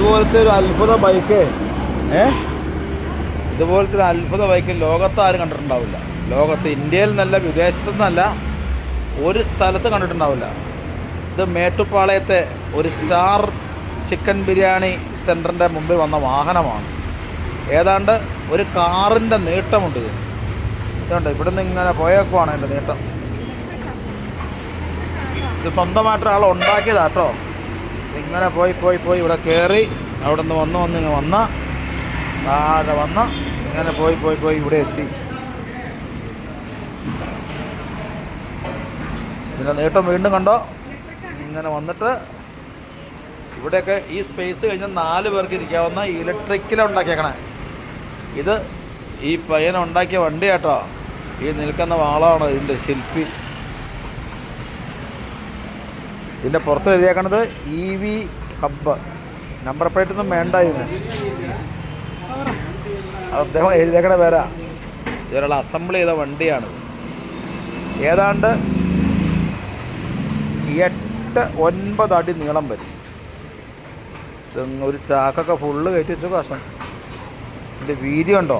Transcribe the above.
ഇതുപോലത്തെ ഒരു അത്ഭുത ബൈക്ക് ഇതുപോലത്തെ ഒരു അത്ഭുത ബൈക്ക് ലോകത്ത് ആരും കണ്ടിട്ടുണ്ടാവില്ല. ലോകത്ത്, ഇന്ത്യയിൽ നിന്നല്ല, വിദേശത്തു നിന്നല്ല, ഒരു സ്ഥലത്ത് കണ്ടിട്ടുണ്ടാവില്ല. ഇത് മേട്ടുപ്പാളയത്തെ ഒരു സ്റ്റാർ ചിക്കൻ ബിരിയാണി സെൻറ്ററിൻ്റെ മുമ്പിൽ വന്ന വാഹനമാണ്. ഏതാണ്ട് ഒരു കാറിൻ്റെ നീട്ടമുണ്ട് ഇത്. ഇതുണ്ട്, ഇവിടെ നിന്ന് ഇങ്ങനെ പോയേക്കുവാണ് എൻ്റെ നീട്ടം. ഇത് സ്വന്തമായിട്ട് ആൾ ഉണ്ടാക്കിയതാട്ടോ. ഇങ്ങനെ പോയി ഇവിടെ കയറി അവിടെ നിന്ന് വന്ന് താഴെ വന്ന് ഇങ്ങനെ പോയി ഇവിടെ എത്തി. ഇതിൻ്റെ നീട്ടം വീണ്ടും കണ്ടോ. ഇങ്ങനെ വന്നിട്ട് ഇവിടെയൊക്കെ ഈ സ്പേസ് കഴിഞ്ഞ് 4 പേർക്ക് ഇരിക്കാവുന്ന ഇലക്ട്രിക്കിലാണ് ഉണ്ടാക്കിയേക്കണേ. ഇത് ഈ പയ്യനെ ഉണ്ടാക്കിയ വണ്ടി കേട്ടോ. ഈ നിൽക്കുന്ന ആളാണ് ഇതിൻ്റെ ശില്പി. ഇതിൻ്റെ പുറത്ത് എഴുതിയേക്കണത് EV ഹബ്ബ്. നമ്പർ പ്ലേറ്റൊന്നും വേണ്ട ഇതിന്. അദ്ദേഹം എഴുതിയേക്കണ പേരാ. ഇതൊരാൾ അസംബിൾ ചെയ്ത വണ്ടിയാണ്. ഏതാണ്ട് 8-9 അടി നീളം വരും. ഒരു ചാക്കൊക്കെ ഫുള്ള് കയറ്റി വെച്ചു കഷ്ണം. ഇതിൻ്റെ വീതി ഉണ്ടോ?